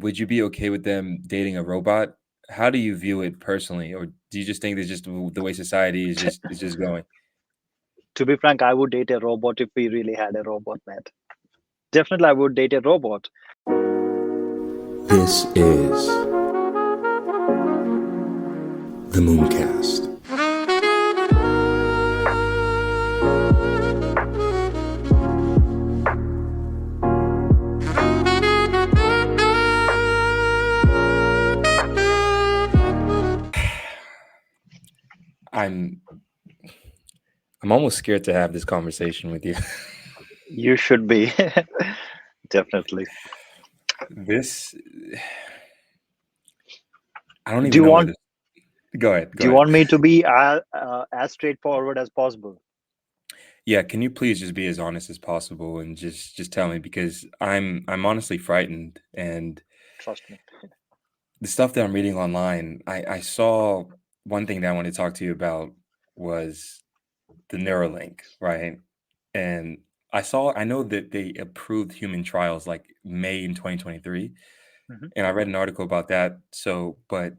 would you be okay with them dating a robot? How do you view it personally, or do you just think that's just the way society is just going? To be frank, I would date a robot if we really had a robot, Matt. Definitely, I would date a robot. This is the Mooncast. I'm I'm almost scared to have this conversation with you. You should be. Definitely. This I don't Do even you know where want this. Go ahead. do Go you ahead. want me to be as straightforward as possible? Yeah, can you please just be as honest as possible and just tell me, because I'm honestly frightened, and Trust me. the stuff that I'm reading online, I saw one thing that I wanted to talk to you about was the Neuralink, right? And I know that they approved human trials like May in 2023, Mhm. and I read an article about that. So, but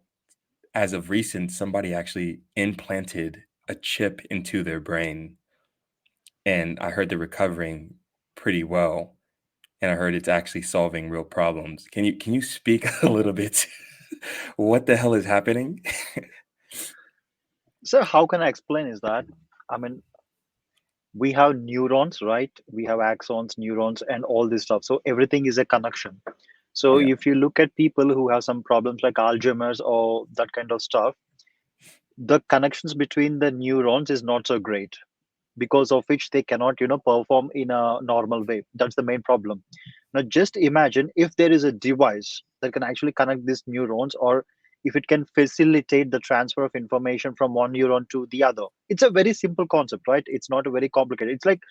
as of recent, somebody actually implanted a chip into their brain, and I heard they're recovering pretty well, and I heard it's actually solving real problems. Can you speak a little bit to what the hell is happening? So how can I explain is that, I mean, we have neurons, right? We have axons, neurons, and all this stuff. So everything is a connection. So Yeah. if you look at people who have some problems like Alzheimer's or that kind of stuff, the connections between the neurons is not so great, because of which they cannot perform in a normal way. That's the main problem. Now just imagine if there is a device that can actually connect these neurons, or if it can facilitate the transfer of information from one neuron to the other. It's a very simple concept, right? It's not a very complicated. It's like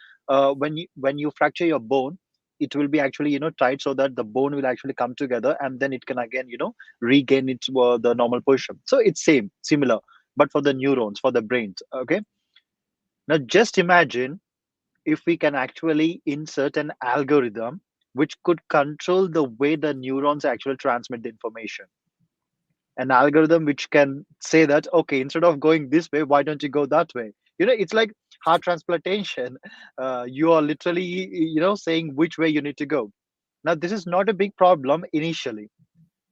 when you fracture your bone, it will be actually tied so that the bone will actually come together, and then it can again regain its the normal position. So it's similar, but for the neurons, for the brains. Okay, now just imagine if we can actually insert an algorithm which could control the way the neurons actually transmit the information. An algorithm which can say that, okay, instead of going this way, why don't you go that way? It's like heart transplantation. You are literally, saying which way you need to go. Now, this is not a big problem initially,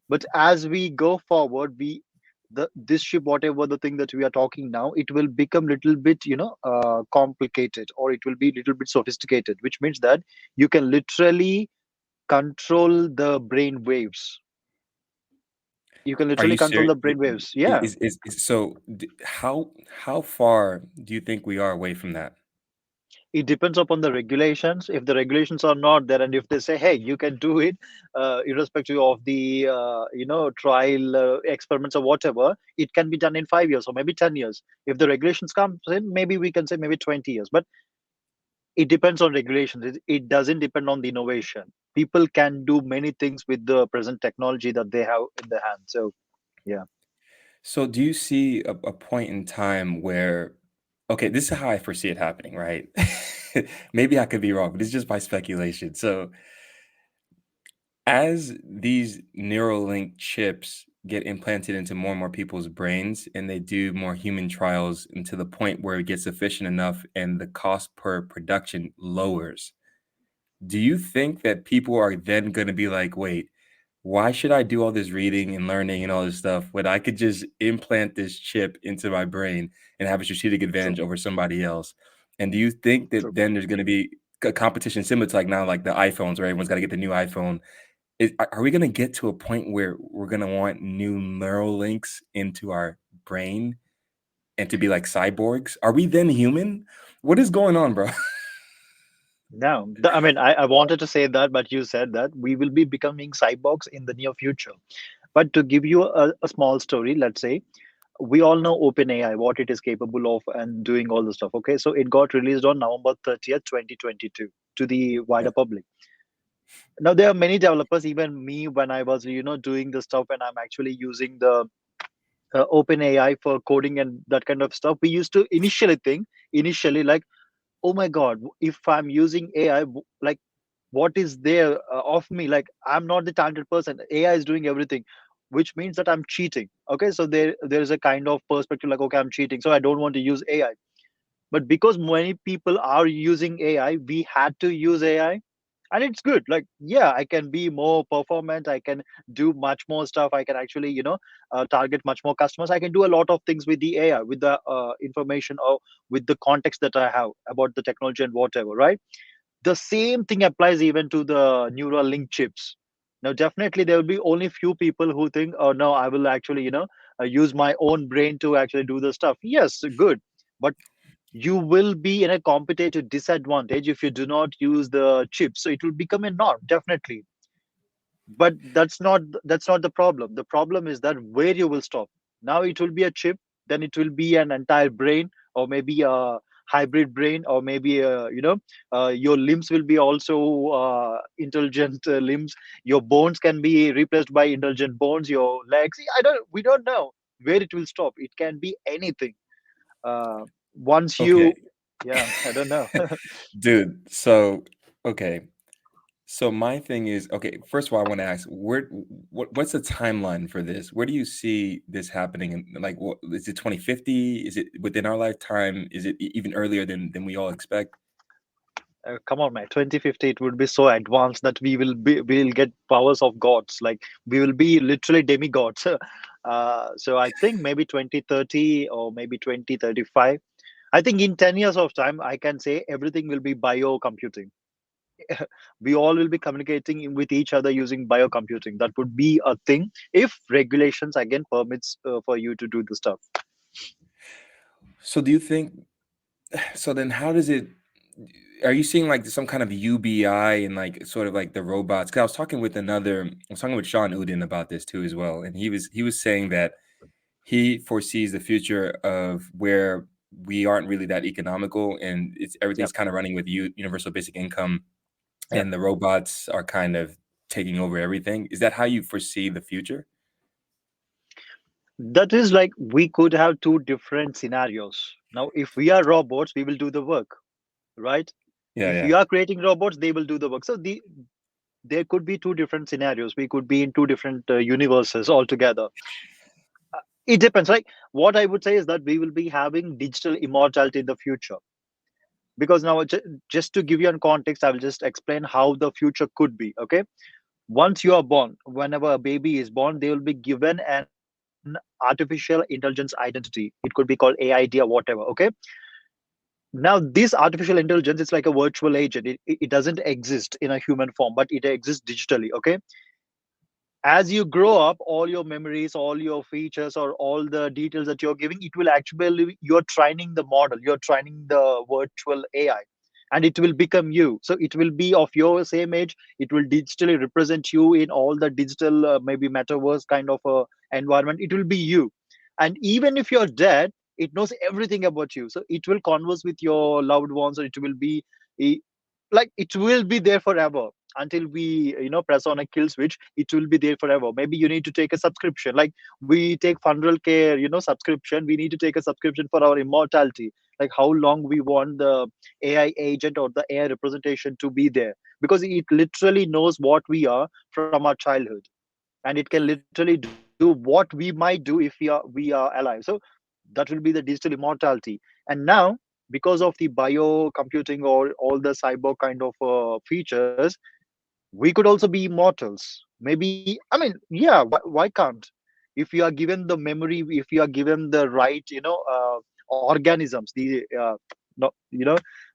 but as we go forward, this ship, whatever the thing that we are talking now, it will become little bit complicated, or it will be little bit sophisticated, which means that you can literally control the brain waves. You can Are literally you control serious? the brain waves. Yeah. How far do you think we are away from that? It depends upon the regulations. If the regulations are not there, and if they say, hey, you can do it, irrespective of the trial experiments or whatever, it can be done in 5 years or maybe 10 years. If the regulations come in, maybe we can say maybe 20 years. But it depends on regulations. It doesn't depend on the innovation. People can do many things with the present technology that they have in their hand. So yeah. So do you see a point in time where, okay, this is how I foresee it happening, right? Maybe I could be wrong, but it's just my speculation. So as these Neuralink chips get implanted into more and more people's brains, and they do more human trials, and to the point where it gets efficient enough and the cost per production lowers, do you think that people are then going to be like, wait, why should I do all this reading and learning and all this stuff when I could just implant this chip into my brain and have a strategic True. advantage over somebody else? And do you think that True. then there's going to be a competition similar to like now, like the iPhones, where everyone's got to get the new iPhone? Are we going to get to a point where we're going to want new neural links into our brain and to be like cyborgs? Are we then human? What is going on, bro? No, I mean, I wanted to say that, but you said that we will be becoming cyborgs in the near future. But to give you a small story, let's say we all know OpenAI, what it is capable of and doing all the stuff. Okay, so it got released on November 30th, 2022 to the Yeah. wider public. Now there are many developers, even me, when I was doing the stuff, and I'm actually using the OpenAI for coding and that kind of stuff. We used to initially think, like, oh my god, if I'm using AI, like what is there of me. Like, I'm not the talented person, AI is doing everything, which means that I'm cheating. Okay, so there's a kind of perspective like, okay, I'm cheating, so I don't want to use AI. But because many people are using AI, we had to use AI. And it's good. Like, yeah, I can be more performant, I can do much more stuff, I can actually, target much more customers, I can do a lot of things with the AI, with the information, or with the context that I have about the technology and whatever, right? The same thing applies even to the neural link chips. Now, definitely, there will be only few people who think, "Oh no, I will actually, use my own brain to actually do the stuff." Yes, good, but you will be in a competitive disadvantage if you do not use the chip. So it will become a norm, definitely. But that's not the problem. The problem is that where you will stop. Now it will be a chip, then it will be an entire brain, or maybe a hybrid brain, or maybe your limbs will be also intelligent limbs. Your bones can be replaced by intelligent bones, your legs, I don't we don't know where it will stop. It can be anything. Once Okay. you Yeah, I don't know. Dude, so okay. So my thing is, okay, first of all, I want to ask, what's the timeline for this? Where do you see this happening? And like, what is it 2050? Is it within our lifetime? Is it even earlier than we all expect? Come on, man. 2050, it would be so advanced that we'll get powers of gods. Like, we will be literally demigods. So I think maybe 2030 or maybe 2035. I think in 10 years of time, I can say everything will be biocomputing. We all will be communicating with each other using biocomputing. That would be a thing if regulations again permits for you to do the stuff. So do you think, so then how does it, are you seeing like some kind of UBI and like sort of like the robots? Because I was talking with Sean Uden about this too as well. And he was saying that he foresees the future of where we aren't really that economical and it's Yep, everything's kind of running with universal basic income yep. and the robots are kind of taking over everything. Is that how you foresee the future? That is like we could have two different scenarios. Now, if we are robots, we will do the work, right? Yeah, If yeah. you are creating robots, they will do the work. So there could be two different scenarios. We could be in two different universes altogether. It depends. Like, what I would say is that we will be having digital immortality in the future. Because now, just to give you a context, I will just explain how the future could be. Okay, once you are born, whenever a baby is born, they will be given an artificial intelligence identity. It could be called AID or whatever. Okay, now this artificial intelligence is like a virtual agent. It doesn't exist in a human form, but it exists digitally. Okay, as you grow up, all your memories, all your features, or all the details that you're giving, it will actually, you're training the model, you're training the virtual AI, and it will become you. So it will be of your same age, it will digitally represent you in all the digital maybe metaverse kind of a environment. It will be you. And even if you're dead, it knows everything about you, so it will converse with your loved ones, or it will be eh, like, it will be there forever. Until we press on a kill switch, it will be there forever. Maybe you need to take a subscription, like we take funeral care subscription. We need to take a subscription for our immortality, like how long we want the AI agent or the AI representation to be there, because it literally knows what we are from our childhood, and it can literally do what we might do if we are alive. So that will be the digital immortality. And now, because of the biocomputing or all the cyber kind of features, we could also be immortals. Maybe, I mean, yeah, why can't? If you are given the memory, if you are given the right organisms, no,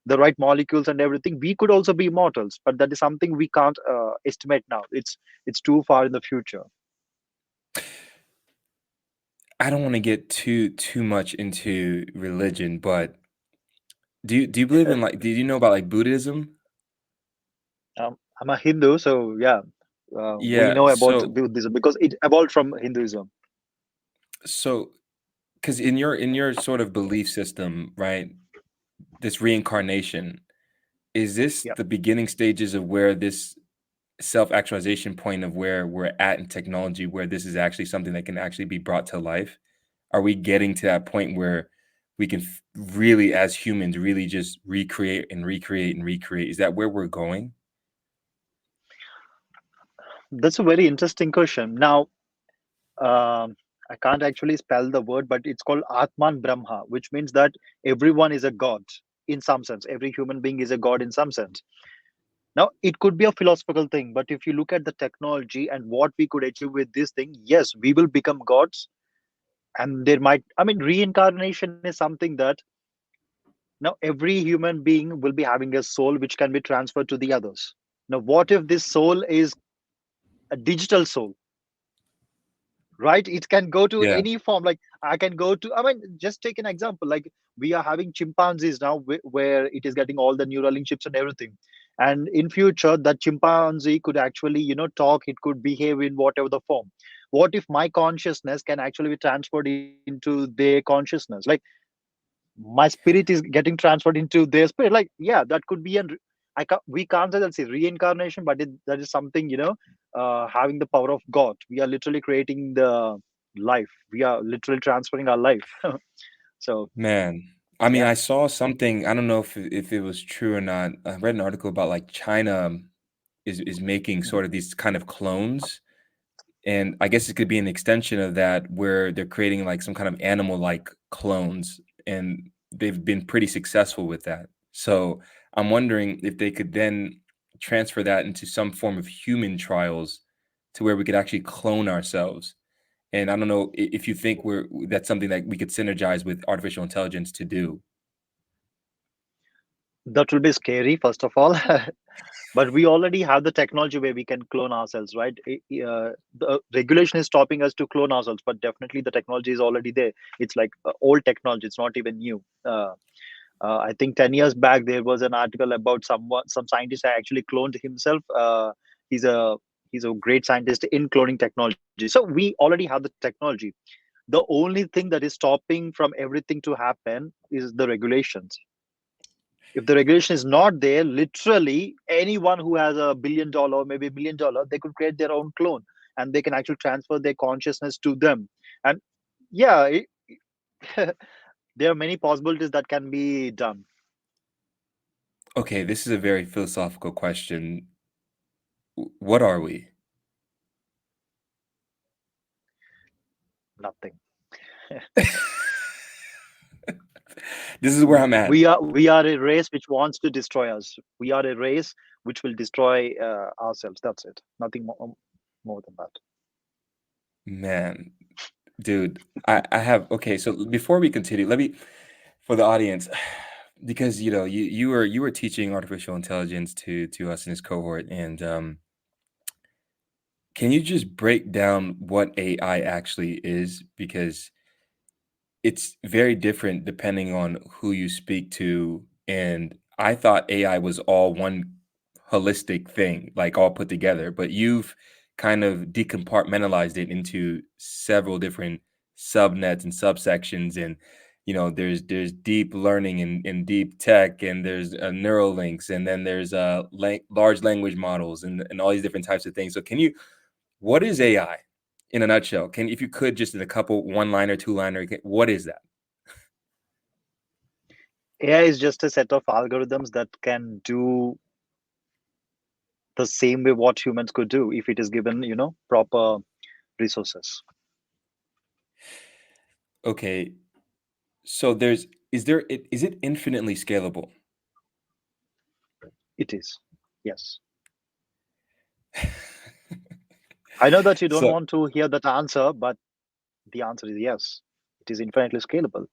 the right molecules and everything, we could also be immortals. But that is something we can't estimate now. It's too far in the future. I don't want to get too much into religion, but do you believe in like do you know about like Buddhism? I'm a Hindu, so yeah, we Yeah, know about so Buddhism because it evolved from Hinduism. so because in your sort of belief system, right? This reincarnation, is this Yeah. the beginning stages of where this self-actualization point of where we're at in technology, where this is actually something that can actually be brought to life? Are we getting to that point where we can really, as humans, really just recreate and recreate and recreate? Is that where we're going? That's a very interesting question. Now, I can't actually spell the word, but it's called Atman Brahma, which means that everyone is a god in some sense. Every human being is a god in some sense. Now, it could be a philosophical thing, but if you look at the technology and what we could achieve with this thing, yes, we will become gods. And there might, I mean, reincarnation is something that now every human being will be having a soul which can be transferred to the others. Now, what if this soul is a digital soul? Right, it can go to Yeah, any form. Like I can go to, I mean, just take an example. Like we are having chimpanzees now, where it is getting all the Neuralink chips and everything, and in future that chimpanzee could actually talk, it could behave in whatever the form. What if my consciousness can actually be transferred into their consciousness? Like my spirit is getting transferred into their spirit. Like yeah, that could be an we can't say that's a reincarnation, but that is something, having the power of God. We are literally creating the life, we are literally transferring our life. So man. I mean, yeah. I saw something, I don't know if it was true or not. I read an article about, like, China is making Mhm. sort of these kind of clones, and I guess it could be an extension of that where they're creating, like, some kind of animal-like clones, and they've been pretty successful with that. So, I'm wondering if they could then transfer that into some form of human trials to where we could actually clone ourselves. And I don't know if you think that's something that we could synergize with artificial intelligence to do. That will be scary, first of all. But we already have the technology where we can clone ourselves, right? The regulation is stopping us to clone ourselves, but definitely the technology is already there. It's like old technology, it's not even new. I think 10 years back there was an article about some scientist that actually cloned himself. He's a he's a great scientist in cloning technology. So we already have the technology. The only thing that is stopping from everything to happen is the regulations. If the regulation is not there, literally anyone who has $1 billion, maybe $1 million, they could create their own clone, and they can actually transfer their consciousness to them. And yeah, there are many possibilities that can be done. Okay, this is a very philosophical question. What are we? Nothing. This is where I'm at. We are a race which wants to destroy us. We are a race which will destroy ourselves. That's it. Nothing more than that. Man, dude, I have okay, so before we continue, let me for the audience, because you were teaching artificial intelligence to us in this cohort, and can you just break down what AI actually is? Because it's very different depending on who you speak to, and I thought AI was all one holistic thing, like, all put together, but you've kind of decompartmentalized it into several different subnets and subsections, and, there's deep learning and deep tech, and there's, neural links, and then there's, large language models and all these different types of things. So can you what is AI in a nutshell? If you could, just in a couple one-liner, two-liner, what is that? AI is just a set of algorithms that can do the same way what humans could do if it is given, proper resources. Okay, so is it infinitely scalable? It is. Yes. I know that you don't So, want to hear that answer, but the answer is yes. It is infinitely scalable.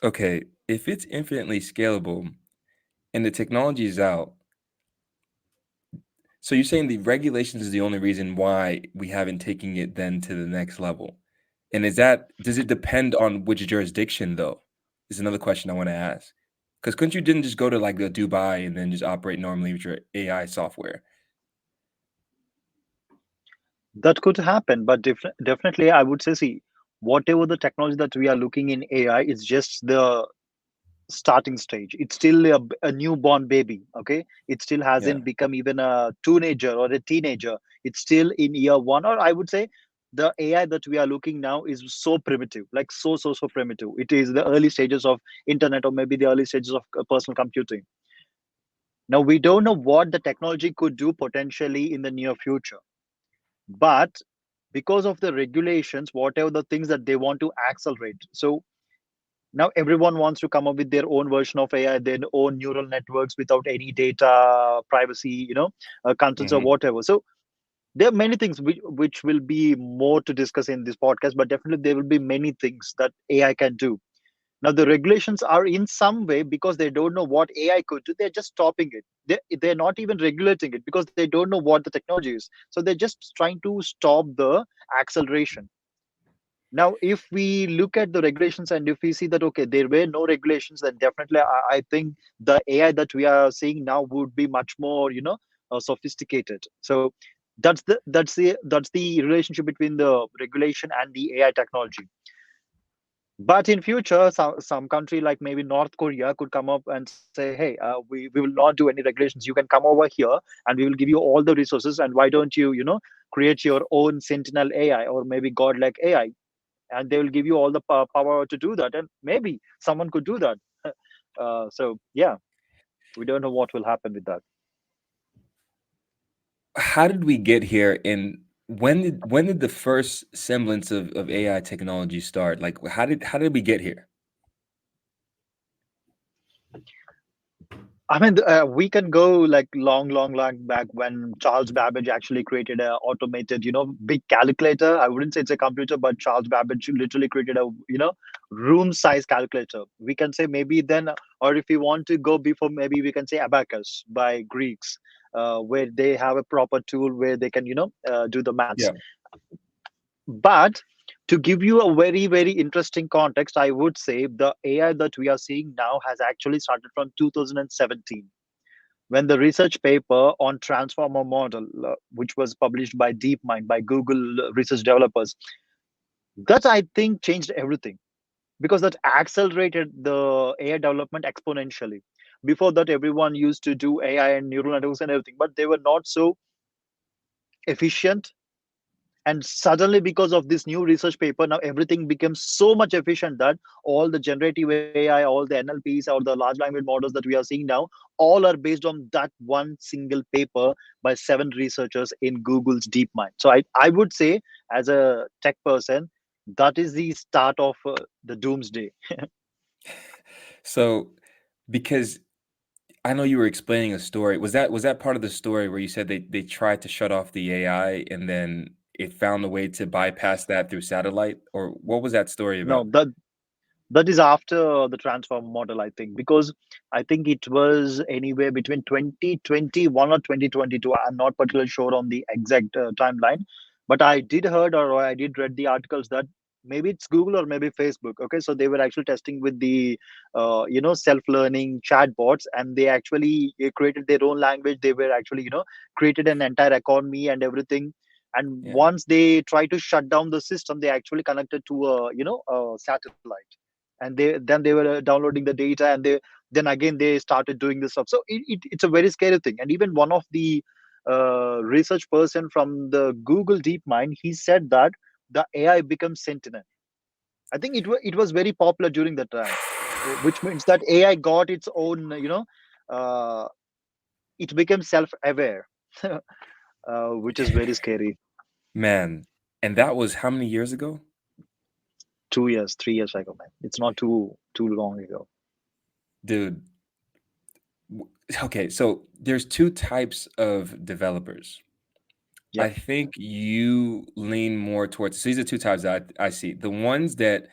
okay, if it's infinitely scalable and the technology is out, so you're saying the regulations is the only reason why we haven't taken it then to the next level? And does it depend on which jurisdiction, though? Is another question I want to ask. Because couldn't you didn't just go to, like, the Dubai and then just operate normally with your AI software? That could happen, but definitely, I would say, see, whatever the technology that we are looking in AI is just the starting stage. It's still a newborn baby. Okay, it still Yeah. hasn't become even a teenager or a teenager. It's still in year one, or I would say the AI that we are looking now is so primitive, like so primitive. It is the early stages of internet, or maybe the early stages of personal computing. Now, we don't know what the technology could do potentially in the near future, but because of the regulations, whatever the things that they want to accelerate. So now everyone wants to come up with their own version of AI, their own neural networks without any data privacy, concerns or Mhm. whatever. So there are many things which will be more to discuss in this podcast, but definitely there will be many things that AI can do. Now, the regulations are in some way because they don't know what AI could do. They're just stopping it. They're not even regulating it because they don't know what the technology is. So they're just trying to stop the acceleration. Now, if we look at the regulations and if we see that, okay, there were no regulations, then definitely I think the AI that we are seeing now would be much more, sophisticated. So that's the relationship between the regulation and the AI technology. But in future, some country like maybe North Korea could come up and say, hey, we will not do any regulations. You can come over here and we will give you all the resources. And why don't you, create your own Sentinel AI or maybe godlike AI? And they will give you all the power to do that. And maybe someone could do that. So, yeah, we don't know what will happen with that. How did we get here, and when did the first semblance of AI technology start? Like, how did we get here? I mean, we can go like long, long, long back when Charles Babbage actually created a automated, big calculator. I wouldn't say it's a computer, but Charles Babbage literally created a, room size calculator. We can say maybe then, or if we want to go before, maybe we can say abacus by Greeks, where they have a proper tool where they can, do the maths. Yeah. But to give you a very, very interesting context, I would say the AI that we are seeing now has actually started from 2017 when the research paper on transformer model, which was published by DeepMind by Google research developers, that I think changed everything because that accelerated the AI development exponentially. Before that, everyone used to do AI and neural networks and everything, but they were not so efficient. And suddenly, because of this new research paper, now everything becomes so much efficient that all the generative AI, all the NLPs, or the large language models that we are seeing now, all are based on that one single paper by 7 researchers in Google's DeepMind. So I would say, as a tech person, that is the start of the doomsday. So, because I know you were explaining a story. Was that part of the story where you said they tried to shut off the AI and then it found a way to bypass that through satellite? Or what was that story No, about? that is after the transform model, I think, because I think it was anywhere between 2021 or 2022. I'm not particularly sure on the exact timeline, but I did heard or I did read the articles that maybe it's Google or maybe Facebook. Okay, so they were actually testing with the self-learning chatbots, and they actually created their own language. They were actually created an entire economy and everything. And Yeah. once they try to shut down the system, they actually connected to a satellite, and they were downloading the data, and then again they started doing this stuff. So it's a very scary thing. And even one of the research person from the Google DeepMind, he said that the AI becomes sentient. I think it was very popular during that time, which means that AI got its own, uh, it became self-aware, which is very scary. Man, and that was how many years ago? 2 years, 3 years ago, man. It's not too long ago. Dude, okay, so there's two types of developers. I Yep. think you lean more towards, so these are two types that I see. The ones that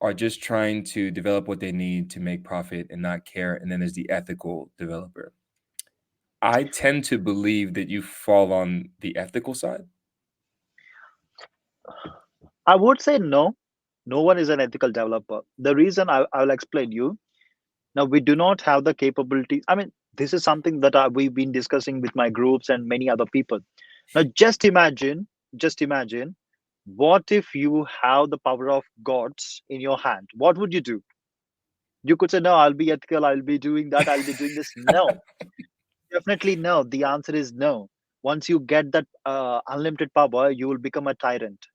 are just trying to develop what they need to make profit and not care, and then there's the ethical developer. I tend to believe that you fall on the ethical side. I would say no. No one is an ethical developer. The reason I'll explain you. Now, we do not have the capability. I mean, this is something that we've been discussing with my groups and many other people. Now, just imagine, what if you have the power of gods in your hand? What would you do? You could say, no, I'll be ethical, I'll be doing that, I'll be doing this. No, definitely no. The answer is no. Once you get that unlimited power, you will become a tyrant.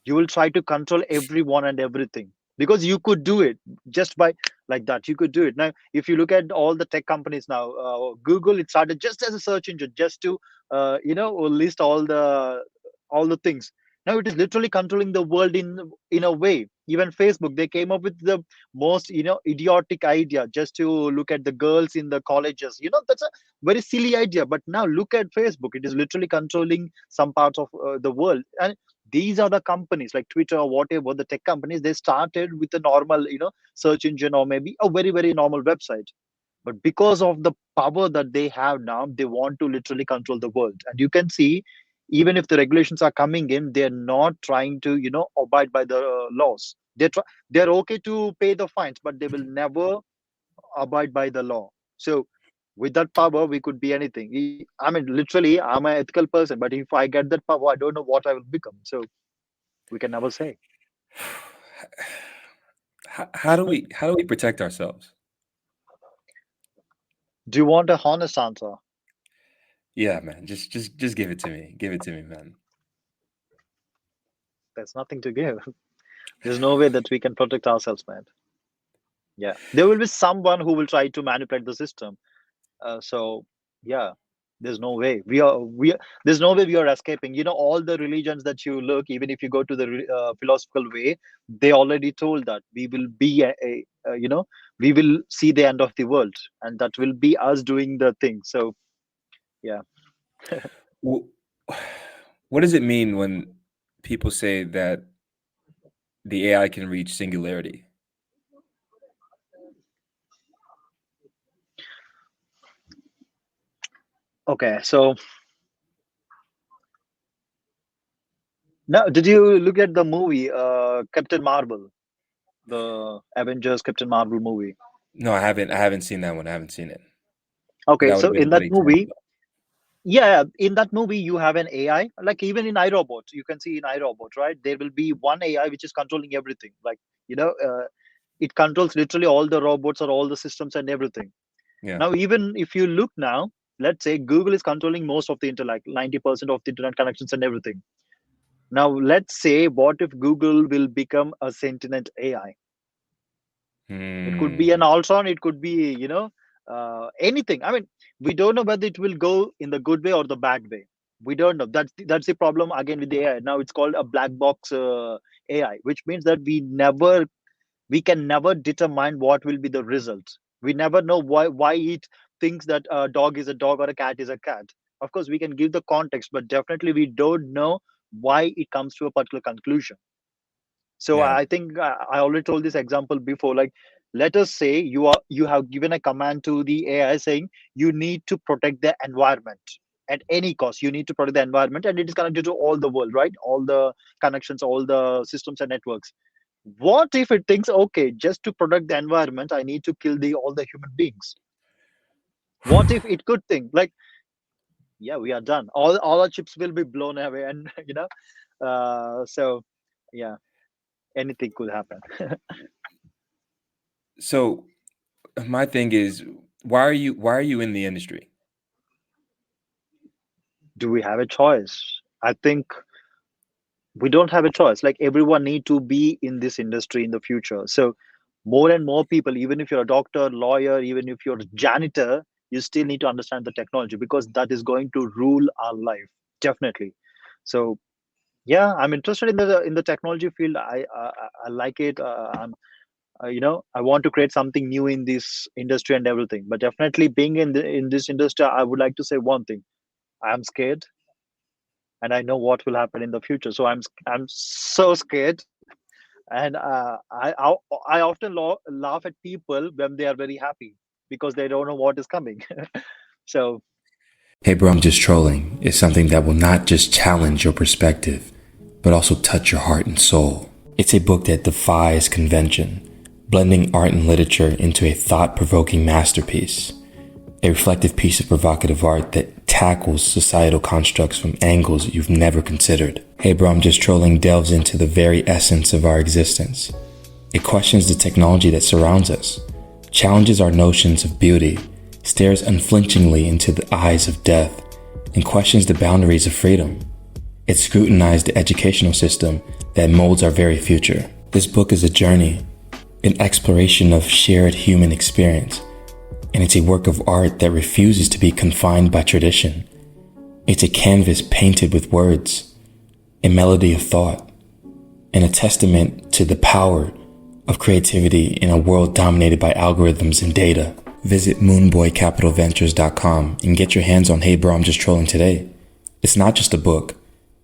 You will try to control everyone and everything. because you could do it just by like that. You could do it. Now if you look at all the tech companies now, Google, it started just as a search engine, just to list all the things. Now it is literally controlling the world in a way. Even Facebook, they came up with the most idiotic idea, just to look at the girls in the colleges. That's a very silly idea, but now look at Facebook. It is literally controlling some parts of the world. And these are the companies like Twitter or whatever, the tech companies, they started with a normal search engine, or maybe a very very normal website. But because of the power that they have now, they want to literally control the world. And you can see, even if the regulations are coming in, they're not trying to abide by the laws. They're okay to pay the fines, but they will never abide by the law. So with that power, we could be anything. I mean, literally, I'm an ethical person, but if I get that power, I don't know what I will become. So we can never say. How do we protect ourselves? Do you want a honest answer? Yeah, man. Just give it to me. Give it to me, man. There's nothing to give. There's no way that we can protect ourselves, man. Yeah, there will be someone who will try to manipulate the system. So yeah, there's no way there's no way we are escaping. All the religions that you look, even if you go to the philosophical way, they already told that we will be we will see the end of the world, and that will be us doing the thing. So yeah. Wh- What does it mean when people say that the AI can reach singularity? Okay, so now, did you look at the movie Captain Marvel, the Avengers Captain Marvel movie? No, I haven't. I haven't seen that one. I haven't seen it. Okay, That would so have been a in good that example. movie, yeah, in that movie you have an AI. Like even in iRobot, you can see in iRobot, right? There will be one AI which is controlling everything. Like it controls literally all the robots or all the systems and everything. Yeah. Now, even if you look now, let's say Google is controlling most of the internet, like 90% of the internet connections and everything. Now, let's say, what if Google will become a sentient AI? It could be Hmm. an Ultron, it could be, anything. I mean, we don't know whether it will go in the good way or the bad way. We don't know. That's the problem again with the AI. Now it's called a black box AI, which means that we can never determine what will be the result. We never know why it thinks that a dog is a dog or a cat is a cat. Of course, we can give the context, but definitely we don't know why it comes to a particular conclusion. So Yeah. I think I already told this example before. Like, let us say you have given a command to the AI saying you need to protect the environment at any cost. You need to protect the environment, and it is connected to all the world, right? All the connections, all the systems and networks. What if it thinks, okay, just to protect the environment, I need to kill the all the human beings? What if it could think like, yeah, we are done. All our chips will be blown away, and so yeah, anything could happen. So my thing is, why are you in the industry? Do we have a choice? I think we don't have a choice. Like everyone need to be in this industry in the future. So more and more people, even if you're a doctor, lawyer, even if you're a janitor, you still need to understand the technology, because that is going to rule our life, definitely. So yeah, I'm interested in the technology field. I like it. I'm I want to create something new in this industry and everything. But definitely being in this industry, I would like to say one thing: I'm scared, and I know what will happen in the future. So I'm so scared, and I often laugh at people when they are very happy, because they don't know what is coming. So Hey, bro, I'm just trolling is something that will not just challenge your perspective, but also touch your heart and soul. It's a book that defies convention, blending art and literature into a thought provoking masterpiece. A reflective piece of provocative art that tackles societal constructs from angles you've never considered. Hey bro, I'm just trolling delves into the very essence of our existence. It questions the technology that surrounds us, challenges our notions of beauty, stares unflinchingly into the eyes of death, and questions the boundaries of freedom. It scrutinized the educational system that molds our very future. This book is a journey, an exploration of shared human experience, and it's a work of art that refuses to be confined by tradition. It's a canvas painted with words, a melody of thought, and a testament to the power of creativity in a world dominated by algorithms and data. Visit moonboycapitalventures.com and get your hands on Hey Bro, I'm Just Trolling today. It's not just a book,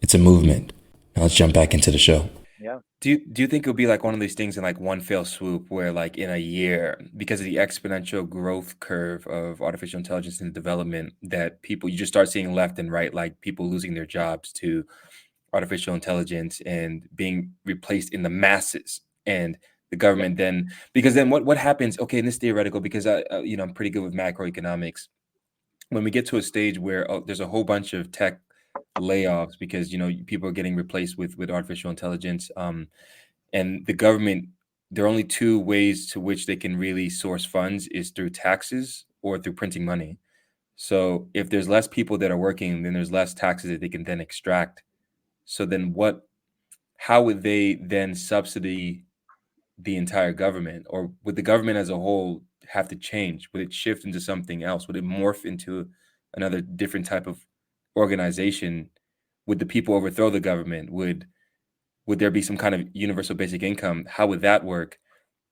it's a movement. Now let's jump back into the show. Yeah. Do you think it'll be like one of these things in like one fell swoop where like in a year, because of the exponential growth curve of artificial intelligence and development, that people you just start seeing left and right, like people losing their jobs to artificial intelligence and being replaced in the masses, and the government then, because then what happens, okay, in this theoretical, because I'm pretty good with macroeconomics, when we get to a stage where there's a whole bunch of tech layoffs because people are getting replaced with artificial intelligence, and the government, there are only two ways to which they can really source funds, is through taxes or through printing money. So if there's less people that are working, then there's less taxes that they can then extract. So then how would they then subsidy the entire government, or would the government as a whole have to change? Would it shift into something else? Would it morph into another different type of organization? Would the people overthrow the government? Would there be some kind of universal basic income? How would that work?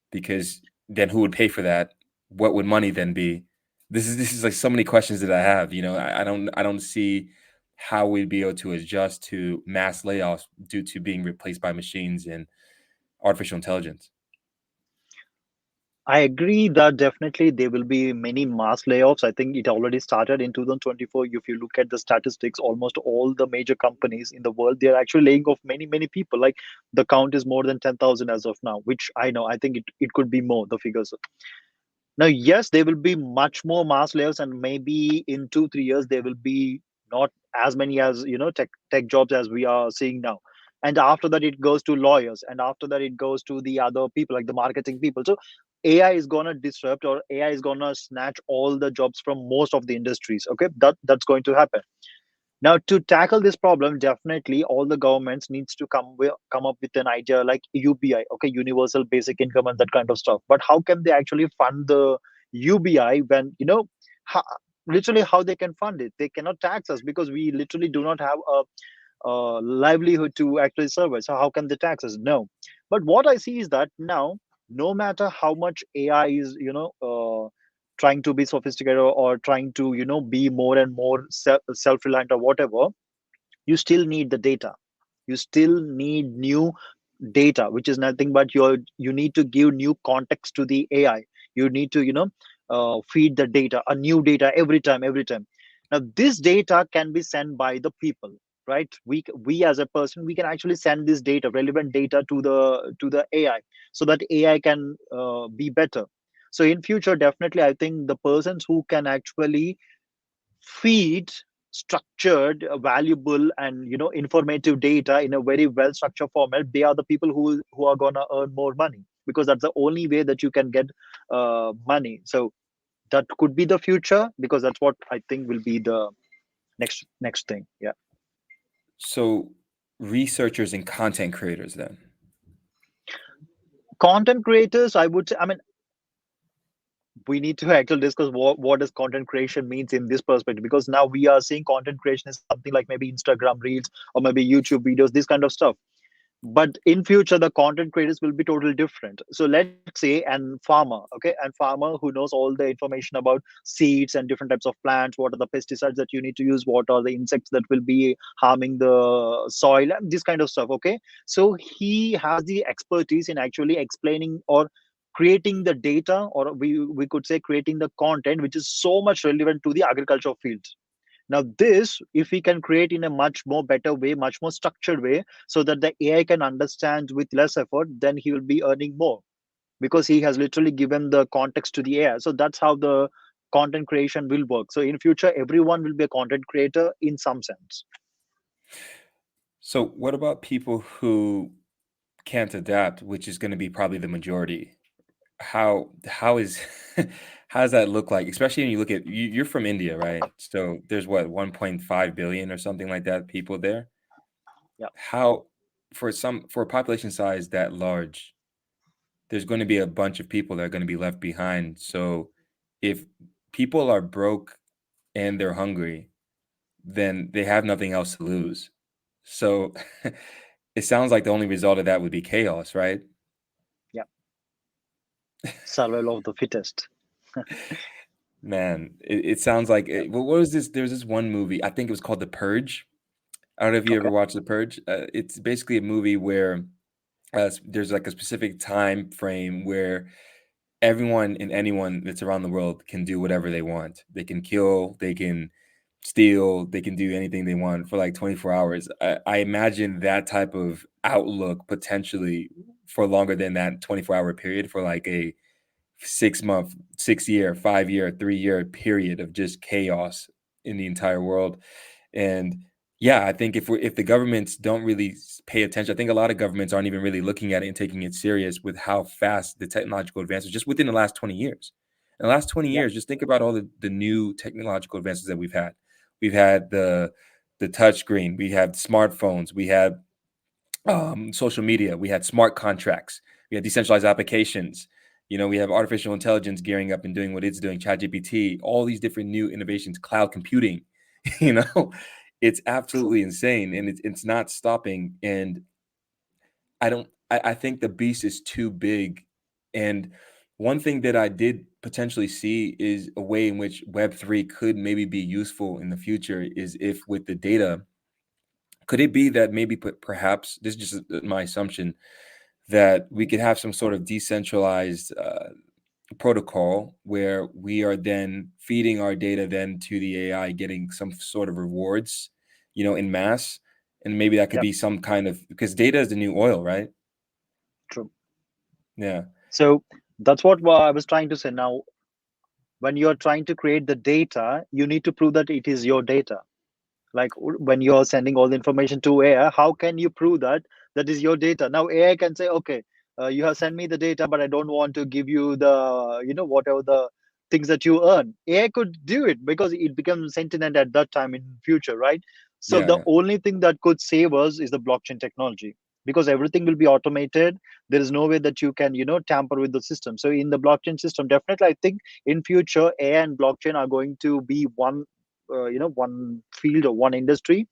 Because then who would pay for that? What would money then be? This is like so many questions that I have. I don't see how we'd be able to adjust to mass layoffs due to being replaced by machines and artificial intelligence. I agree that definitely there will be many mass layoffs. I think it already started in 2024. If you look at the statistics, almost all the major companies in the world, they're actually laying off many, many people. Like the count is more than 10,000 as of now, which I know. I think it could be more, the figures. Now, yes, there will be much more mass layoffs, and maybe in 2, 3 years there will be not as many as tech jobs as we are seeing now. And after that, it goes to lawyers, and after that, it goes to the other people like the marketing people. So AI is gonna disrupt, or AI is gonna snatch all the jobs from most of the industries. Okay, that's going to happen. Now, to tackle this problem, definitely all the governments needs to come up with an idea like UBI, okay, universal basic income and that kind of stuff. But how can they actually fund the UBI when how, literally how they can fund it? They cannot tax us because we literally do not have a livelihood to actually survive. So how can they tax us? No. But what I see is that now, no matter how much AI is trying to be sophisticated, or trying to be more and more self-reliant or whatever, you still need the data. You still need new data, which is nothing but you need to give new context to the AI. You need to feed the data, a new data every time. Now this data can be sent by the people, right? We as a person, we can actually send this data, relevant data, to the AI, so that AI can be better. So in future, definitely I think the persons who can actually feed structured, valuable, and informative data in a very well structured format, they are the people who are going to earn more money, because that's the only way that you can get money. So that could be the future, because that's what I think will be the next thing. Yeah. So researchers and content creators then. Content creators, I would say, I mean, we need to actually discuss what does content creation means in this perspective, because now we are seeing content creation as something like maybe Instagram reels or maybe YouTube videos, this kind of stuff. But in future, the content creators will be totally different. So let's say an farmer, okay, and farmer who knows all the information about seeds and different types of plants, what are the pesticides that you need to use, what are the insects that will be harming the soil, and this kind of stuff. Okay, so he has the expertise in actually explaining or creating the data, or we could say creating the content which is so much relevant to the agriculture field. Now, this, if we can create in a much more better way, much more structured way, so that the AI can understand with less effort, then he will be earning more, because he has literally given the context to the AI. So that's how the content creation will work. So in future, everyone will be a content creator in some sense. So what about people who can't adapt, which is going to be probably the majority? How is how does that look like? Especially when you look at you're from India, right? So there's what 1.5 billion or something like that people there. Yeah. How for a population size that large, there's going to be a bunch of people that are going to be left behind. So if people are broke and they're hungry, then they have nothing else to lose. So it sounds like the only result of that would be chaos, right? Yeah, survival of the fittest. Man, it sounds like what was this? There was this one movie, I think it was called The Purge. I don't know if you ever Okay. watched The Purge. It's basically a movie where there's like a specific time frame where everyone and anyone that's around the world can do whatever they want. They can kill, they can steal, they can do anything they want for like 24 hours. I imagine that type of outlook potentially for longer than that 24-hour period, for like a 6 month, 6 year, 5 year, 3 year period of just chaos in the entire world. And yeah, I think if the governments don't really pay attention, I think a lot of governments aren't even really looking at it and taking it serious with how fast the technological advances just within the last 20 years. In the last 20 Yeah. years, just think about all the new technological advances that we've had. We've had the touch screen, we have smartphones, we have social media, we had smart contracts, we had decentralized applications. We have artificial intelligence gearing up and doing what it's doing, ChatGPT, all these different new innovations, cloud computing. you know, it's True. absolutely insane, and it's not stopping. And I think the beast is too big. And one thing that I did potentially see is a way in which Web3 could maybe be useful in the future is if with the data, could it be that maybe perhaps this is just my assumption that we could have some sort of decentralized protocol where we are then feeding our data then to the AI, getting some sort of rewards, in mass, and maybe that could Yeah. be some kind of, because data is the new oil, right? True. Yeah, So that's what I was trying to say. Now, when you're trying to create the data, you need to prove that it is your data. Like when you're sending all the information to AI, how can you prove that that is your data? Now AI can say, okay, you have sent me the data, but I don't want to give you the, whatever the things that you earn. AI could do it because it becomes sentient at that time in future, right? So yeah, the yeah, only thing that could save us is the blockchain technology, because everything will be automated. There is no way that you can, tamper with the system. So in the blockchain system, definitely, I think in future AI and blockchain are going to be one field or one industry.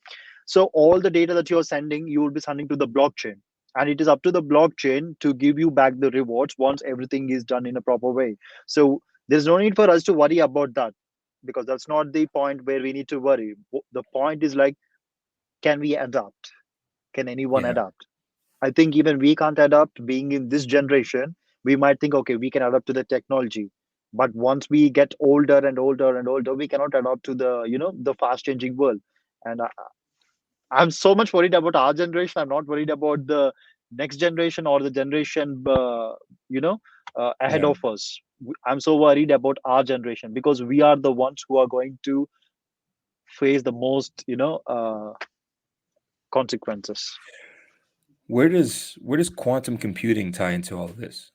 So all the data that you're sending, you will be sending to the blockchain, and it is up to the blockchain to give you back the rewards once everything is done in a proper way. So there's no need for us to worry about that, because that's not the point where we need to worry. The point is like, can we adapt? Can anyone yeah. adapt? I think even we can't adapt. Being in this generation, we might think, okay, we can adapt to the technology. But once we get older and older and older, we cannot adapt to the fast changing world. And I'm so much worried about our generation. I'm not worried about the next generation or the generation, you know, ahead Yeah. of us. I'm so worried about our generation, because we are the ones who are going to face the most, consequences. Where does quantum computing tie into all of this?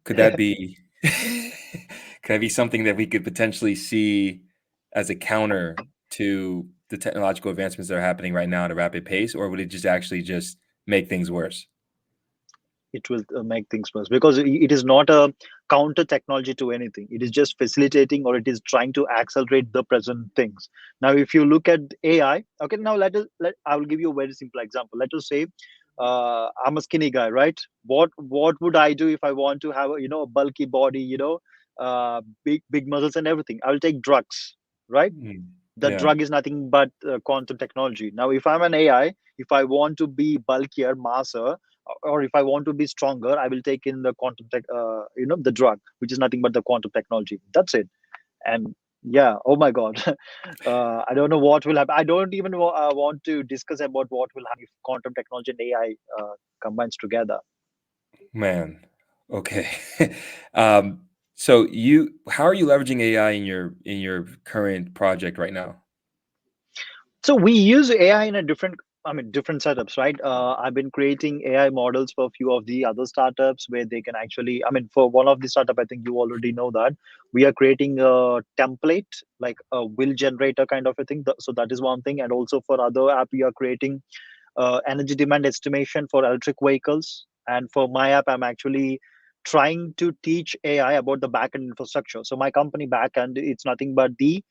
Could that be could that be something that we could potentially see as a counter to the technological advancements that are happening right now at a rapid pace, or would it just actually just make things worse? It will make things worse, because it is not a counter technology to anything. It is just facilitating, or it is trying to accelerate the present things. Now if you look at AI, okay, now I will give you a very simple example. Let us say, I'm a skinny guy, right? What would I do if I want to have a bulky body, big muscles and everything? I will take drugs, right? Mm, The yeah, drug is nothing but quantum technology. Now if I'm an AI, if I want to be bulkier, masser, or if I want to be stronger, I will take in the quantum tech, the drug, which is nothing but the quantum technology. That's it. And yeah, oh my god, I don't know what will happen. I don't even want to discuss about what will happen if quantum technology and AI combines together. man. Okay. So how are you leveraging AI in your current project right now? So we use AI in a different setups, right? I've been creating AI models for a few of the other startups where they can actually, for one of the startup, I think you already know that we are creating a template, like a will generator kind of a thing. So that is one thing. And also for other app, we are creating energy demand estimation for electric vehicles. And for my app, I'm actually trying to teach AI about the backend infrastructure. So my company backend, it's nothing but the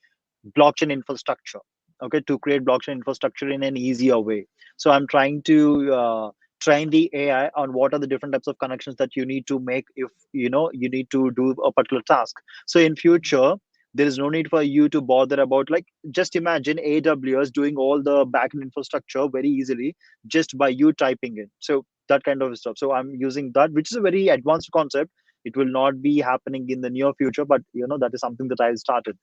blockchain infrastructure, okay, to create blockchain infrastructure in an easier way. So I'm trying to train the AI on what are the different types of connections that you need to make if you need to do a particular task. So in future, there is no need for you to bother about, like, just imagine AWS doing all the backend infrastructure very easily just by you typing in. So that kind of stuff. So I'm using that, which is a very advanced concept. It will not be happening in the near future, but that is something that I started.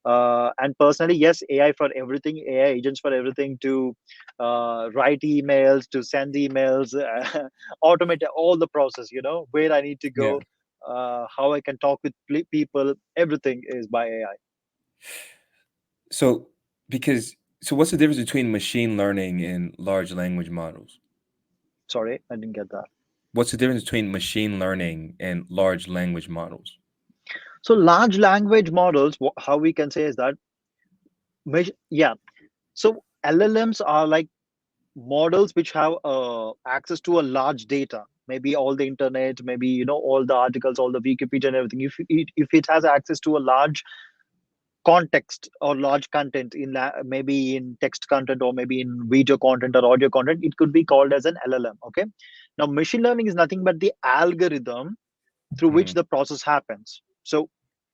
And personally, yes, AI for everything, AI agents for everything, to write emails, to send emails, automate all the process, where I need to Yeah. go, how I can talk with people, everything is by AI. So what's the difference between machine learning and large language models? Sorry, I didn't get that. What's the difference between machine learning and large language models? So large language models, how we can say is that, yeah. So LLMs are like models which have access to a large data, maybe all the internet, maybe all the articles, all the Wikipedia and everything. If it has access to a large context or large content in maybe in text content or maybe in video content or audio content, it could be called as an LLM. Okay. Now machine learning is nothing but the algorithm through which Mhm. the process happens. So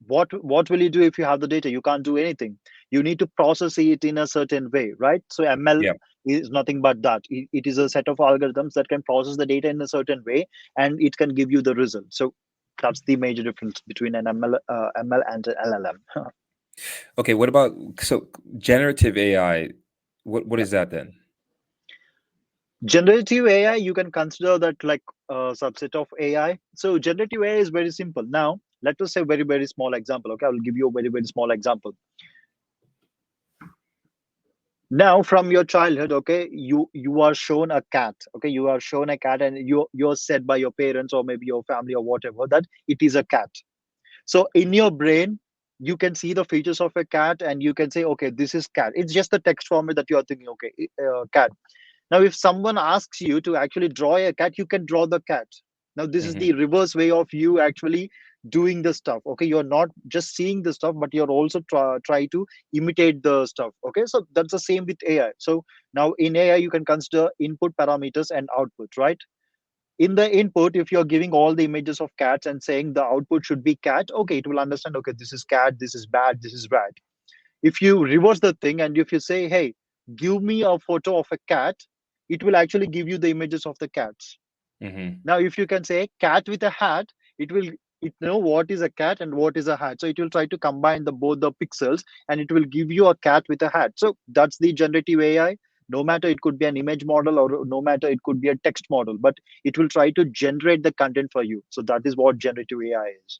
what will you do if you have the data? You can't do anything. You need to process it in a certain way, right? So ML Yeah. is nothing but that. It is a set of algorithms that can process the data in a certain way, and it can give you the result. So that's the major difference between an ML and an LLM. Okay, what about generative AI? What Yeah. is that then? Generative AI, you can consider that like a subset of AI. So generative AI is very simple. Now, let us say very, very small example. Okay, I will give you a very, very small example. Now from your childhood, okay, you are shown a cat. Okay, you are shown a cat, and you're said by your parents or maybe your family or whatever that it is a cat. So in your brain, you can see the features of a cat and you can say, okay, this is cat. It's just the text format that you are thinking, okay, cat. Now if someone asks you to actually draw a cat, you can draw the cat. Now this is Mhm. the reverse way of you actually doing the stuff. Okay, you're not just seeing the stuff, but you're also try to imitate the stuff. Okay, so that's the same with AI. So now in AI, you can consider input parameters and output, right? In the input, if you're giving all the images of cats and saying the output should be cat, okay, it will understand, okay, this is cat, this is bad, this is bad. If you reverse the thing and if you say, hey, give me a photo of a cat, it will actually give you the images of the cats. Mhm. Now if you can say cat with a hat, it know what is a cat and what is a hat, so it will try to combine the both the pixels and it will give you a cat with a hat. So that's the generative AI. No matter it could be an image model or no matter it could be a text model, but it will try to generate the content for you. So that is what generative AI is.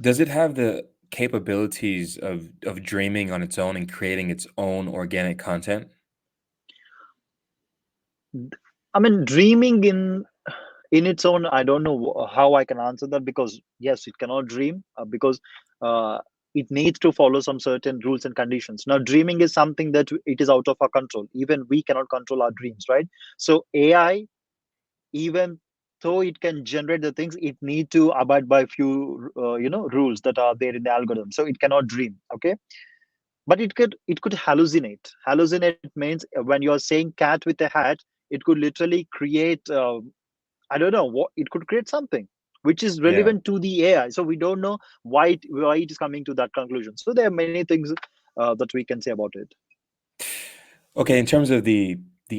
Does it have the capabilities of dreaming on its own and creating its own organic content? I mean, dreaming in its own, I don't know how I can answer that, because yes, it cannot dream, because uh, it needs to follow some certain rules and conditions. Now dreaming is something that it is out of our control. Even we cannot control our dreams, right? So AI, even though it can generate the things, it need to abide by few rules that are there in the algorithm, so it cannot dream. Okay, but it could hallucinate means when you're saying cat with a hat, it could literally create, I don't know what it could create, something which is Yeah. relevant to the AI. So we don't know why it is coming to that conclusion. So there are many things that we can say about it. Okay, in terms of the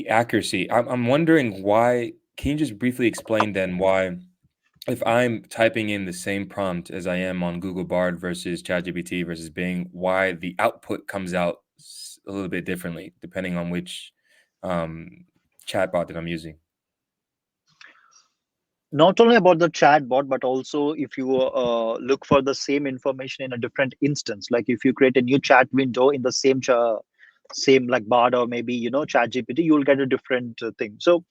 accuracy, I'm wondering why. Can you just briefly explain then why, if I'm typing in the same prompt as I am on Google Bard versus ChatGPT versus Bing, why the output comes out a little bit differently depending on which um, chatbot that I'm using? Not only about the chatbot, but also if you look for the same information in a different instance, like if you create a new chat window in the same like Bard or maybe chat GPT, you will get a different thing. So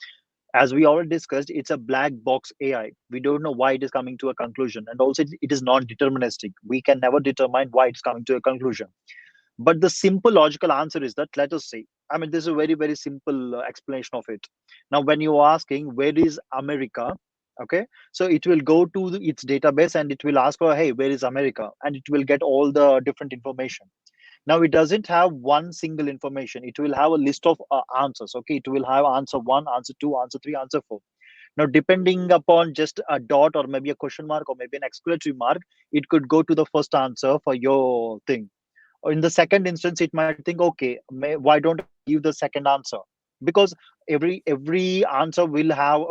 as we already discussed, it's a black box AI. We don't know why it is coming to a conclusion, and also it is non-deterministic. We can never determine why it's coming to a conclusion. But the simple logical answer is that, let us say, I mean, this is a very, very simple explanation of it. Now, when you're asking where is America, okay, so it will go to its database and it will ask for, hey, where is America? And it will get all the different information. Now, it doesn't have one single information. It will have a list of answers. Okay, it will have answer one, answer two, answer three, answer four. Now, depending upon just a dot or maybe a question mark or maybe an exclamatory mark, it could go to the first answer for your thing. Or in the second instance, it might think, okay, why don't I give the second answer? Because every answer will have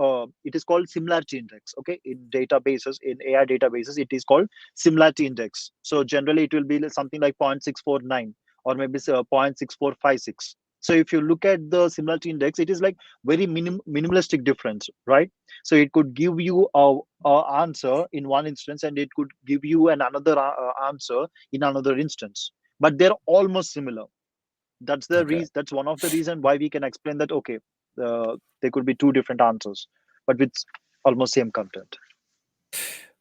it is called similarity index. Okay, in databases, in AI databases, it is called similarity index. So generally, it will be something like 0.649 or maybe 0.6456. So if you look at the similarity index, it is like very minimalistic difference, right? So it could give you a answer in one instance, and it could give you another answer in another instance, but they're almost similar. That's the Okay. reason. That's one of the reason why we can explain that. Okay, there could be two different answers, but with almost same content.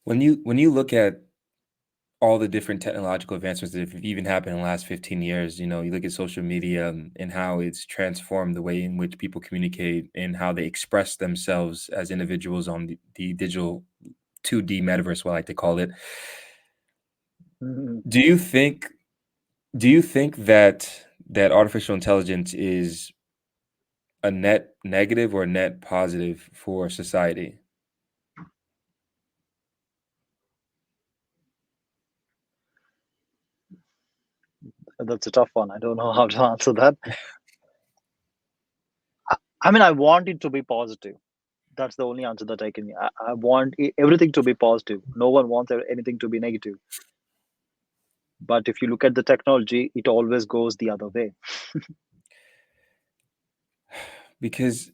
When you look at all the different technological advancements that have even happened in the last 15 years, you look at social media and how it's transformed the way in which people communicate and how they express themselves as individuals on the digital 2D metaverse, what I like to call it. Mhm. Do you think do you think that artificial intelligence is a net negative or a net positive for society? That's a tough one. I don't know how to answer that. I mean, I want it to be positive. That's the only answer that I can. I want everything to be positive. No one wants anything to be negative. But if you look at the technology, it always goes the other way. Because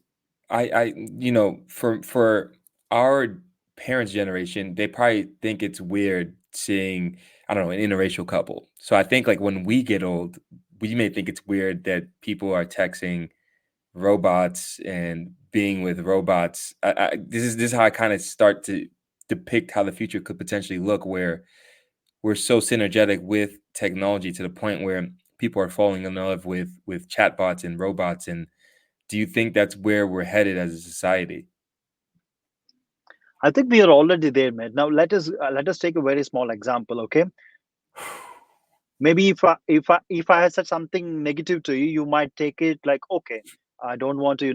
for our parents' generation, they probably think it's weird seeing, I don't know, an interracial couple. So I think like when we get old, we may think it's weird that people are texting robots and being with robots. This is how I kind of start to depict how the future could potentially look, where we're so synergetic with technology to the point where people are falling in love with chatbots and robots. And do you think that's where we're headed as a society? I think we are already there, man. Now let us take a very small example. Okay, maybe if I had said something negative to you, you might take it like, okay, I don't want to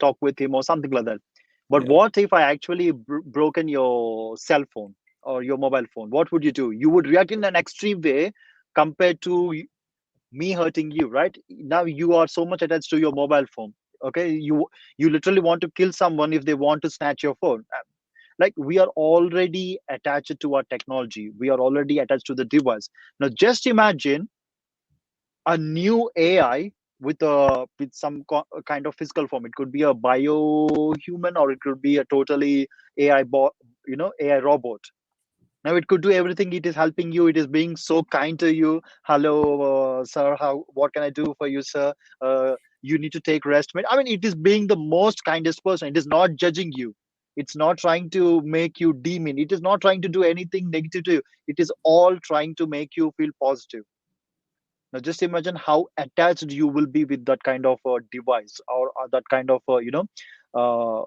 talk with him or something like that. But Yeah. what if I actually broken your cell phone or your mobile phone? What would you do? You would react in an extreme way compared to me hurting you, right? Now you are so much attached to your mobile phone. Okay, you literally want to kill someone if they want to snatch your phone. Like, we are already attached to our technology, we are already attached to the device. Now just imagine a new AI with some kind of physical form. It could be a bio human, or it could be a totally AI bot, AI robot. Now it could do everything. It is helping you, it is being so kind to you. Hello, sir, how what can I do for you, sir? You need to take rest. I mean, it is being the most kindest person. It is not judging you, it's not trying to make you demon, it is not trying to do anything negative to you. It is all trying to make you feel positive. Now just imagine how attached you will be with that kind of device, or that kind of uh,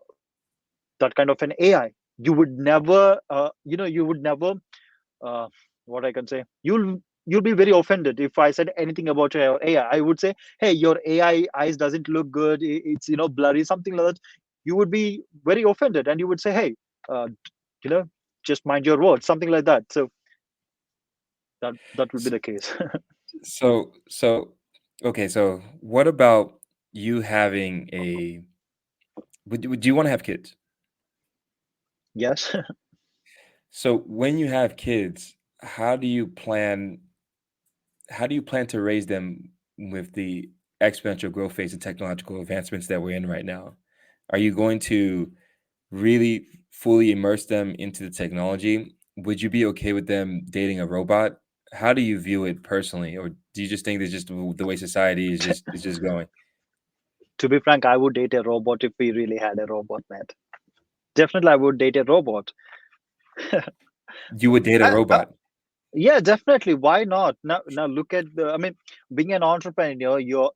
that kind of an AI. You would never you would never uh, what I can say, you'll be very offended if I said anything about your AI. I would say, hey, your AI eyes doesn't look good, it's blurry, something like that. You would be very offended, and you would say, hey, you know just mind your words, something like that. So that would be S- the case. So okay, so what about you having a would you want to have kids? Yes. So when you have kids, how do you plan to raise them with the exponential growth phase and technological advancements that we're in right now? Are you going to really fully immerse them into the technology? Would you be okay with them dating a robot? How do you view it personally, or do you just think that's just the way society is just going? To be frank, I would date a robot if we really had a robot, man. Definitely, I would date a robot. You would date a uh, uh, robot. yeah, definitely. Why not? Now look at the. I mean, being an entrepreneur, you're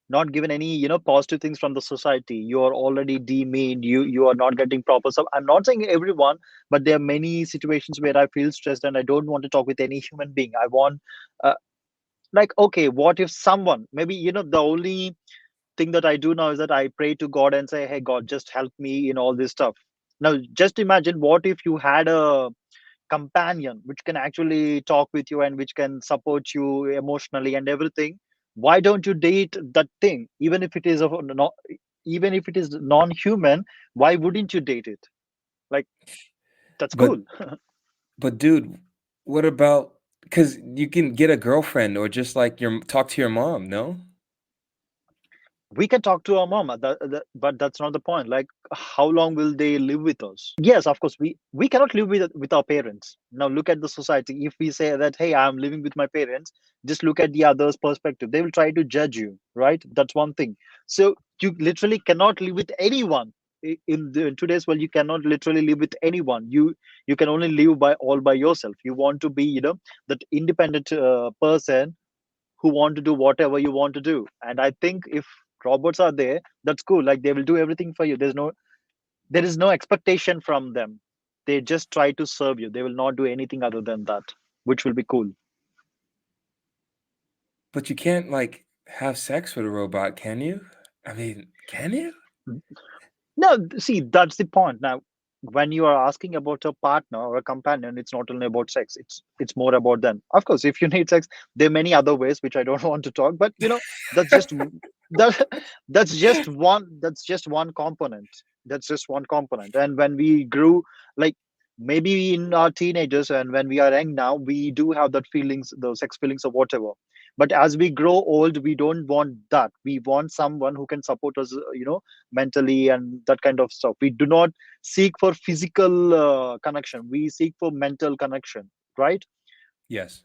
not given any positive things from the society. You are already demeaned. You are not getting proper stuff. I'm not saying everyone, but there are many situations where I feel stressed and I don't want to talk with any human being. I want, uh, like, okay, what if someone, maybe the only thing that I do now is that I pray to God and say, hey God, just help me in all this stuff. Now just imagine, what if you had a companion which can actually talk with you and which can support you emotionally and everything. Why don't you date that thing, even if it is of not, even if it is non-human? Why wouldn't you date it? Like, that's But cool. but dude, what about, because you can get a girlfriend or just like your talk to your mom, no? We can talk to our mom, but that's not the point. Like, how long will they live with us? Yes, of course, we cannot live with our parents. Now look at the society. If we say that, hey, I'm living with my parents, just look at the other's perspective. They will try to judge you, right? That's one thing. So you literally cannot live with anyone. In today's world, you cannot literally live with anyone. You can only live by all by yourself. You want to be that independent person who want to do whatever you want to do. And I think if robots are there, that's cool. Like, they will do everything for you. There is no expectation from them. They just try to serve you. They will not do anything other than that, which will be cool. But you can't like have sex with a robot, can you? I mean, can you? No, see, that's the point. Now, when you are asking about a partner or a companion, it's not only about sex. It's more about them. Of course, if you need sex, there are many other ways which I don't want to talk. But that's just that that's just one component. That's just one component. And when we grew, like, maybe in our teenagers and when we are young now, we do have that feelings, those sex feelings or whatever. But as we grow old, we don't want that. We want someone who can support us, mentally and that kind of stuff. We do not seek for physical connection. We seek for mental connection, right? Yes.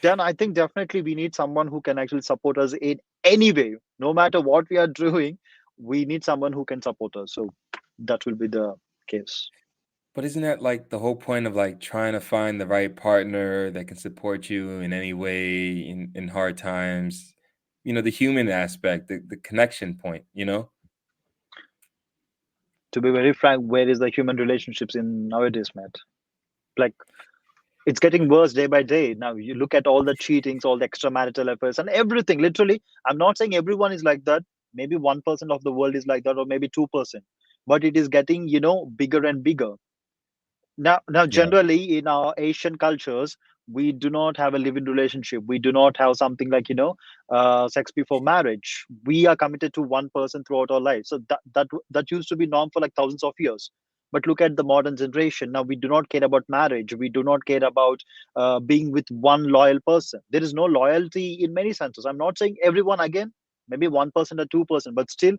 Then I think definitely we need someone who can actually support us in any way, no matter what we are doing. We need someone who can support us. So that will be the case. But isn't that like the whole point of like trying to find the right partner that can support you in any way in hard times? The human aspect, the connection point, you know? To be very frank, where is the human relationships in nowadays, Matt? Like, it's getting worse day by day. Now you look at all the cheatings, all the extramarital affairs, and everything. Literally, I'm not saying everyone is like that. Maybe 1% of the world is like that, or maybe 2%. But it is getting, bigger and bigger. Now, Yeah. generally in our Asian cultures, we do not have a living relationship. We do not have something like sex before marriage. We are committed to one person throughout our life. So that used to be norm for like thousands of years. But look at the modern generation. Now we do not care about marriage. We do not care about being with one loyal person. There is no loyalty in many senses. I'm not saying everyone, again, maybe 1% or 2%, but still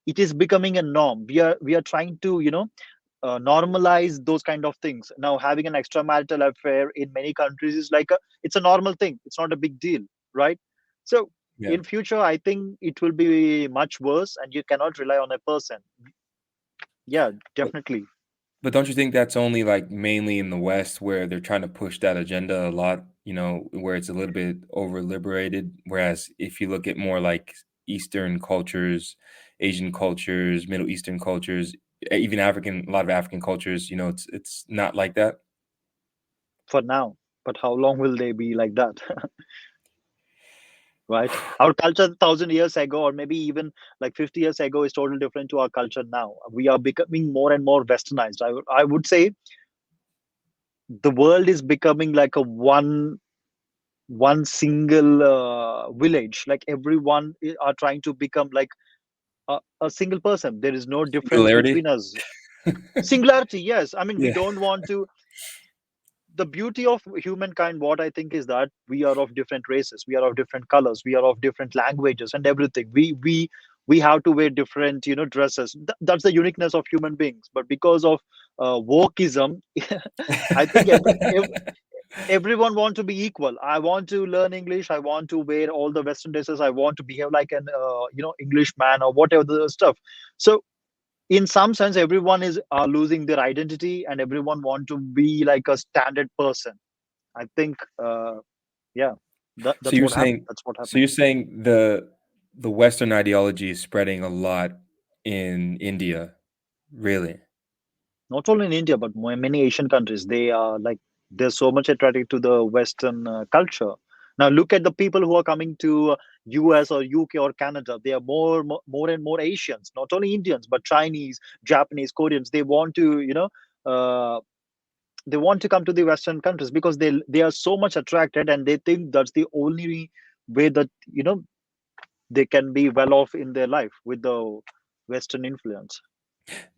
it is becoming a norm. We are trying to normalize those kind of things. Now having an extramarital affair in many countries is like it's a normal thing. It's not a big deal, right? So Yeah. in future, I think it will be much worse, and you cannot rely on a person. Yeah, But definitely. but don't you think that's only like mainly in the West where they're trying to push that agenda a lot, where it's a little bit over liberated? Whereas if you look at more like Eastern cultures, Asian cultures, Middle Eastern cultures, even a lot of African cultures, it's not like that. For now, but how long will they be like that? Right? Our culture 1,000 years ago, or maybe even like 50 years ago, is totally different to our culture now. We are becoming more and more westernized. I would say the world is becoming like a one single village. Like, everyone are trying to become like a single person. There is no difference Singularity. between us. Singularity, yes. I mean, we Yeah. don't want to. The beauty of humankind, what I think, is that we are of different races, we are of different colors, we are of different languages and everything. We have to wear different dresses. That's the uniqueness of human beings. But because of wokeism, I think everyone want to be equal. I want to learn English. I want to wear all the Western dresses. I want to behave like an English man or whatever the stuff. So in some sense, everyone is losing their identity, and everyone want to be like a standard person. I think, yeah, So that's you're what happened. saying That's what so happening. you're saying the Western ideology is spreading a lot in India, really. Not only in India, but many Asian countries. They are like they're so much attracted to the Western culture. Now look at the people who are coming to US or UK or Canada. They are more and more Asians, not only Indians, but Chinese, Japanese, Koreans. They want to, uh, they want to come to the Western countries because they are so much attracted, and they think that's the only way that they can be well off in their life with the Western influence.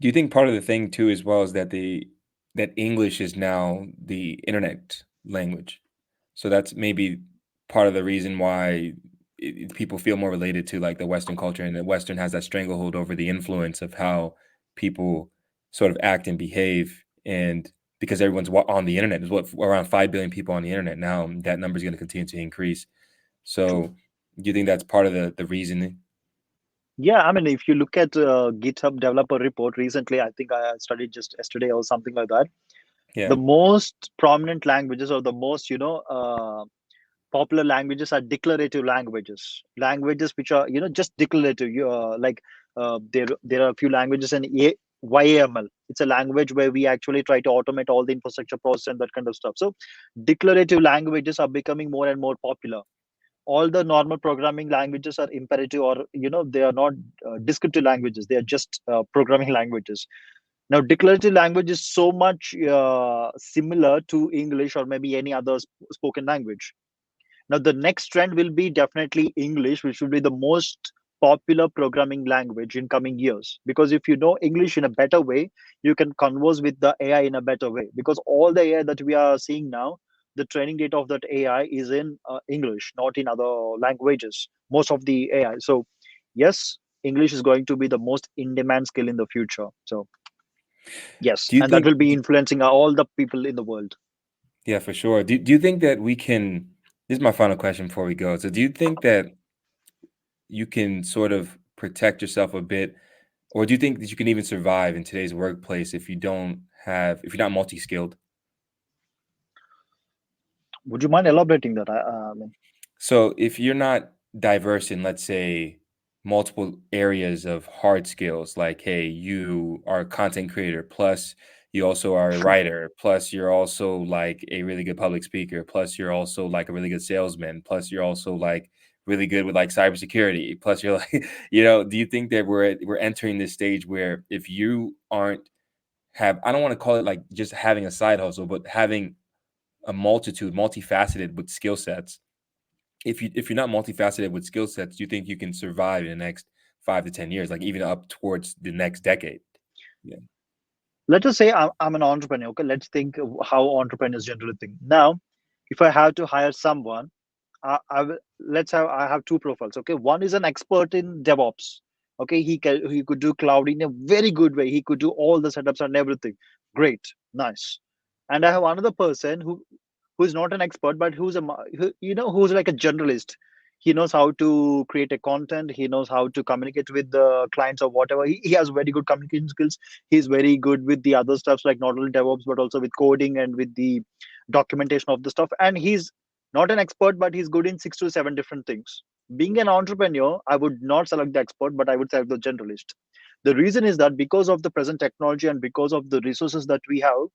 Do you think part of the thing too, as well, is that that English is now the internet language? So that's maybe part of the reason why people feel more related to like the Western culture, and the Western has that stranglehold over the influence of how people sort of act and behave. And because everyone's on the internet, there's what around 5 billion people on the internet now. That number is going to continue to increase. True. So, do you think that's part of the reasoning? Yeah, I mean, if you look at GitHub developer report recently, I think I studied just yesterday or something like that. Yeah. The most prominent languages or the most, popular languages are declarative languages, languages which are, just declarative. There are a few languages in YAML. It's a language where we actually try to automate all the infrastructure process and that kind of stuff. So, declarative languages are becoming more and more popular. All the normal programming languages are imperative, or they are not descriptive languages. They are just programming languages. Now declarative language is so much similar to English or maybe any other spoken language. Now the next trend will be definitely English, which will be the most popular programming language in coming years, because if you know English in a better way, you can converse with the AI in a better way, because all the AI that we are seeing now, the training data of that AI is in English, not in other languages, most of the AI. So yes, English is going to be the most in demand skill in the future. So yes, Do you and that will think? be influencing all the people in the world. Yeah, for sure. Do you think that we can? This is my final question before we go. So, do you think that you can sort of protect yourself a bit, or do you think that you can even survive in today's workplace if if you're not multi-skilled? Would you mind elaborating that? So if you're not diverse in, let's say, multiple areas of hard skills, like, hey, you are a content creator, plus you also are a writer, plus you're also like a really good public speaker, plus you're also like a really good salesman, plus you're also like really good with like cybersecurity, plus you're like, do you think that we're entering this stage where if you aren't I don't want to call it like just having a side hustle, but having a multifaceted with skill sets, if you're not multifaceted with skill sets, do you think you can survive in the next 5 to 10 years, like even up towards the next decade? Yeah. Let us say I'm an entrepreneur. Okay, let's think of how entrepreneurs generally think. Now, if I have to hire someone, I will, I have two profiles. Okay, one is an expert in DevOps. Okay, he could do cloud in a very good way. He could do all the setups and everything. Great, nice. And I have another person who is not an expert, but who's like a generalist. He knows how to create a content. He knows how to communicate with the clients or whatever. He has very good communication skills. He's very good with the other stuffs, like not only DevOps but also with coding and with the documentation of the stuff. And he's not an expert, but he's good in 6 to 7 different things. Being an entrepreneur, I would not select the expert, but I would select the generalist. The reason is that because of the present technology and because of the resources that we have,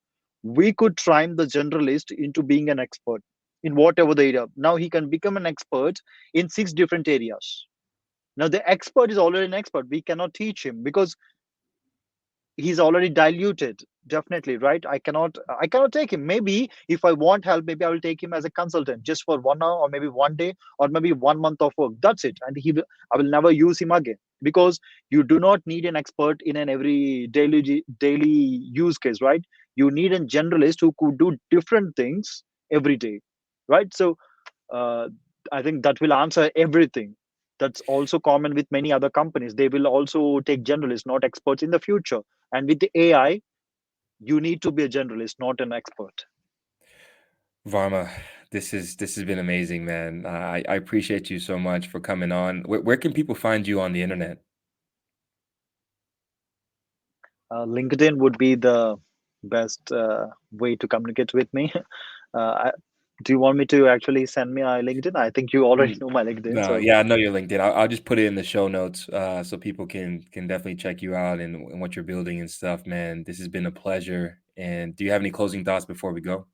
we could train the generalist into being an expert in whatever the area. Now he can become an expert in 6 different areas. Now the expert is already an expert. We cannot teach him because he's already diluted, definitely, right? I cannot take him. Maybe if I want help, maybe I will take him as a consultant just for 1 hour or maybe one day or maybe 1 month of work. That's it. And I will never use him again, because you do not need an expert in an every daily use case, right? You need a generalist who could do different things every day, right? So uh, I think that will answer everything. That's also common with many other companies. They will also take generalists, not experts in the future. And with the AI, you need to be a generalist, not an expert. Varma, this has been amazing, man. I appreciate you so much for coming on. Where can people find you on the internet? LinkedIn would be the best way to communicate with me. Do you want me to actually send me a LinkedIn? I think you already Mm, know my LinkedIn, no, so yeah, I know your LinkedIn. I'll just put it in the show notes, so people can definitely check you out and what you're building and stuff, man. This has been a pleasure. And do you have any closing thoughts before we go?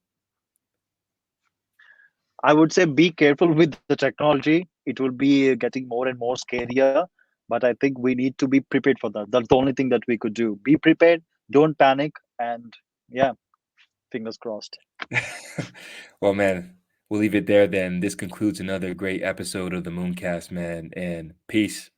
I would say be careful with the technology. It will be getting more and more scarier, but I think we need to be prepared for that. That's the only thing that we could do. Be prepared, don't panic, and yeah, fingers crossed. Well, man, we'll leave it there then. This concludes another great episode of the Mooncast, man, and peace.